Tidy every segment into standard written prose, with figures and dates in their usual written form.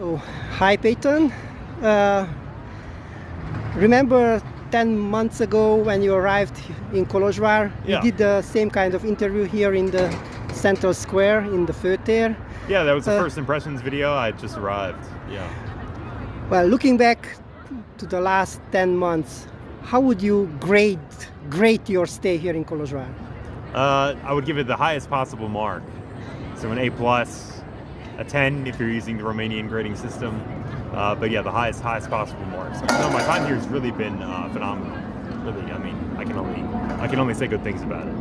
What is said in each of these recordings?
So, hi Peyton. Uh, Remember 10 months ago when you arrived in Kolozsvár? Yeah. We did the same kind of interview here in the central square in the Főtér. Yeah, that was the first impressions video. I just arrived. Yeah. Well, looking back to the last 10 months, how would you grade your stay here in Kolozsvár? I would give it the highest possible mark. So an A+, a 10 if you're using the Romanian grading system. But yeah, the highest possible mark. So no, my time here has really been phenomenal. Really, I mean, I can only say good things about it.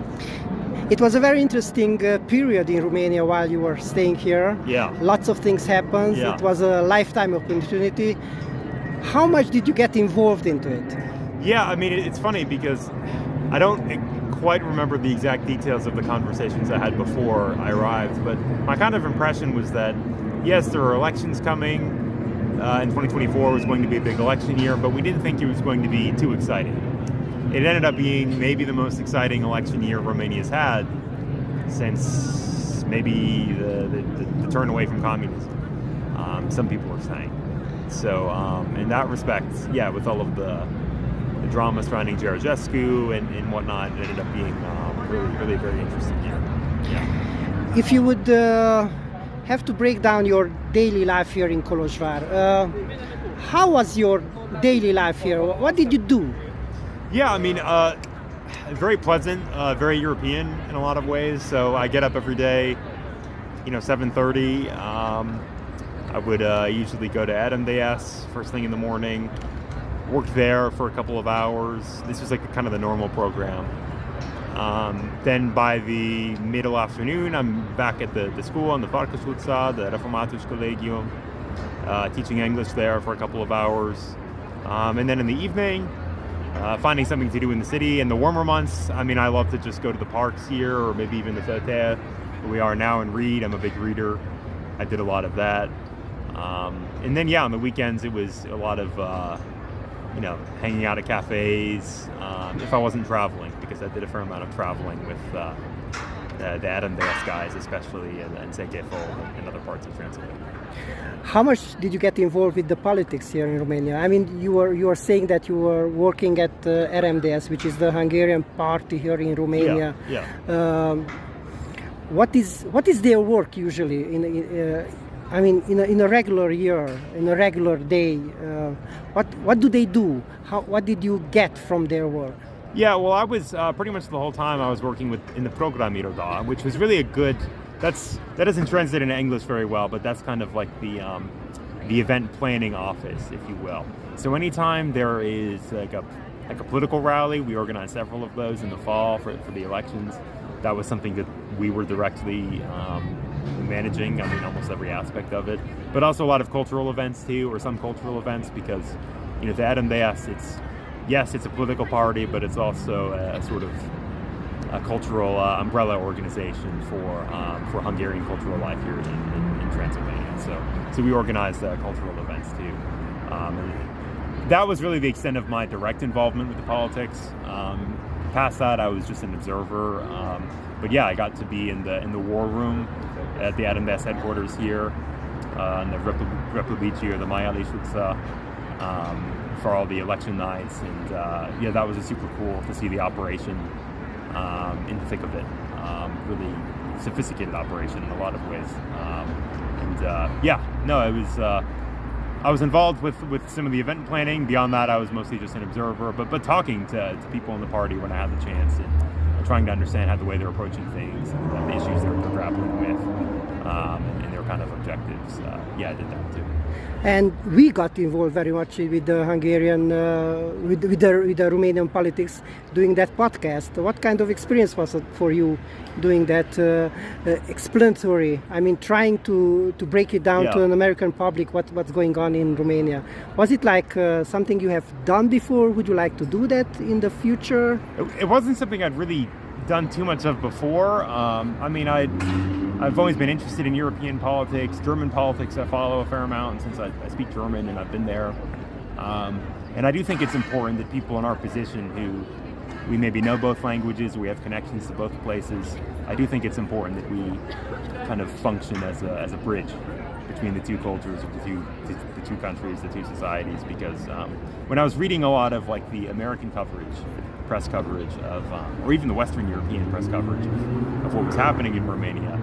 It was a very interesting period in Romania while you were staying here. Yeah. Lots of things happened. Yeah. It was a lifetime opportunity. How much did you get involved into it? Yeah, I mean, it's funny because I don't quite remember the exact details of the conversations I had before I arrived, but my kind of impression was that, yes, there are elections coming, and 2024 was going to be a big election year, but we didn't think it was going to be too exciting. It ended up being maybe the most exciting election year Romania's had since maybe the turn away from communism, some people are saying. So in that respect, yeah, with all of the drama surrounding Ceausescu and whatnot, it ended up being really very interesting year. Yeah. If you would have to break down your daily life here in Kolozsvár, how was your daily life here? What did you do? Yeah, I mean, very pleasant, very European in a lot of ways. So I get up every day, 7:30. I would usually go to RMDSZ first thing in the morning, worked there for a couple of hours. This was like kind of the normal program. Then by the middle afternoon, I'm back at the school on the Farkasulca, the Reformatus Collegium, teaching English there for a couple of hours. And then in the evening, finding something to do in the city. In the warmer months, I mean, I love to just go to the parks here or maybe even the Főtér, where we are now, and read. I'm a big reader. I did a lot of that. And then, yeah, on the weekends, it was a lot of, hanging out at cafes, if I wasn't traveling, because I did a fair amount of traveling with the RMDSZ guys, especially, and Zsolt and other parts of Transylvania. How much did you get involved with the politics here in Romania? I mean, you were saying that you were working at RMDSZ, which is the Hungarian party here in Romania. Yeah. What is their work usually in a regular year, in a regular day? What do they do? What did you get from their work? Yeah, well, I was pretty much the whole time I was working in the Programiroda, which was really a good. That doesn't translate into English very well, but that's kind of like the event planning office, if you will. So anytime there is like a political rally, we organized several of those in the fall for the elections. That was something that we were directly managing. I mean, almost every aspect of it, but also a lot of cultural events too, or some cultural events, because the RMDSZ, it's a political party, but it's also a sort of a cultural umbrella organization for Hungarian cultural life here in Transylvania. So we organized cultural events too. And that was really the extent of my direct involvement with the politics. Past that, I was just an observer. But yeah, I got to be in the war room at the RMDSZ headquarters here in the Republici or the Majalisutca for all the election nights, and yeah, that was super cool to see the operation in the thick of it. Really sophisticated operation in a lot of ways. I was involved with some of the event planning. Beyond that, I was mostly just an observer, but talking to people in the party when I had the chance, and trying to understand how the way they're approaching things and the issues they're grappling with, and their kind of objectives. Yeah, I did that too. And we got involved very much with the Hungarian, with the Romanian politics, doing that podcast. What kind of experience was it for you doing that explanatory? I mean, trying to break it down to an American public what's going on in Romania. Was it like something you have done before? Would you like to do that in the future? It wasn't something I'd really done too much of before. I mean, I've always been interested in European politics, German politics. I follow a fair amount, and since I speak German and I've been there. And I do think it's important that people in our position who we maybe know both languages, we have connections to both places. I do think it's important that we kind of function as a bridge between the two cultures, of the two countries, the two societies. Because when I was reading a lot of like the American coverage, press coverage of, or even the Western European press coverage of what was happening in Romania,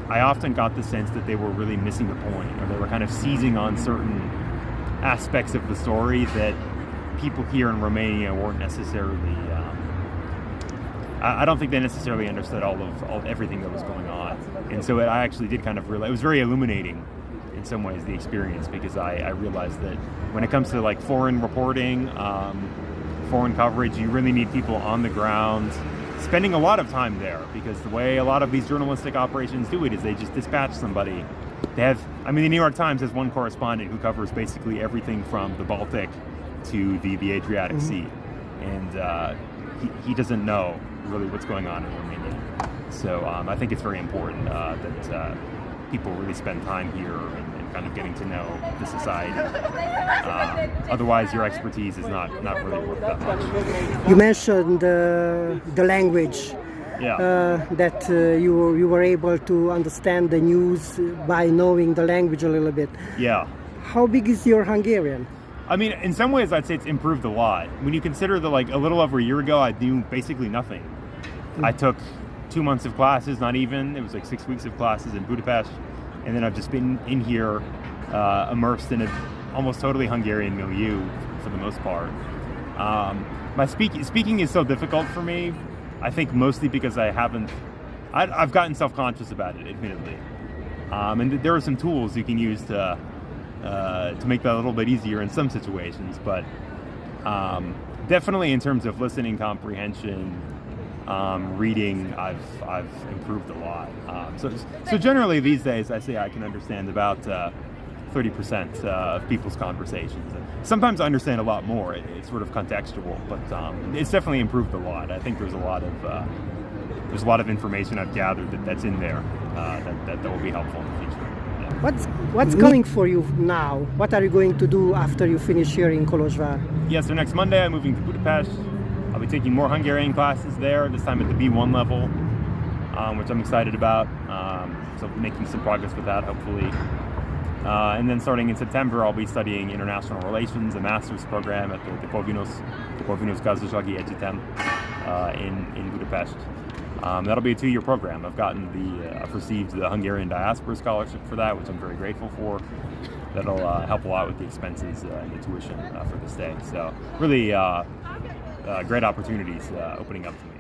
I often got the sense that they were really missing the point, or they were kind of seizing on certain aspects of the story that people here in Romania weren't necessarily. I don't think they necessarily understood all everything that was going on, and so I actually did kind of realize it was very illuminating in some ways, the experience, because I realized that when it comes to like foreign reporting, foreign coverage, you really need people on the ground spending a lot of time there, because the way a lot of these journalistic operations do it is they just dispatch somebody. They have, the New York Times has one correspondent who covers basically everything from the Baltic to the Adriatic Sea, and he doesn't know really what's going on in Romania. So I think it's very important that people really spend time here and kind of getting to know the society. Otherwise, your expertise is not really worth that much. You mentioned the language. Yeah. That you were able to understand the news by knowing the language a little bit. Yeah. How big is your Hungarian? In some ways, I'd say it's improved a lot. When you consider that, like, a little over a year ago, I knew basically nothing. I took 2 months of classes, not even. It was like 6 weeks of classes in Budapest. And then I've just been in here, immersed in an almost totally Hungarian milieu for the most part. My speaking is so difficult for me, I think mostly because I've gotten self-conscious about it, admittedly. And there are some tools you can use to make that a little bit easier in some situations, but definitely in terms of listening comprehension, reading, I've improved a lot. So generally these days, I say I can understand about 30% of people's conversations. And sometimes I understand a lot more. It's sort of contextual, but it's definitely improved a lot. I think there's a lot of information I've gathered that's in there that will be helpful in the future. Yeah. What's coming for you now? What are you going to do after you finish here in Kolozsvár? Yeah, so next Monday I'm moving to Budapest. I'll be taking more Hungarian classes there, this time at the B1 level, which I'm excited about. So making some progress with that, hopefully. And then starting in September, I'll be studying international relations, a master's program at the Corvinus Gazdasági Egyetem in Budapest. That'll be a 2-year program. I've received the Hungarian Diaspora Scholarship for that, which I'm very grateful for. That'll help a lot with the expenses and the tuition for the stay. So really great opportunities opening up to me.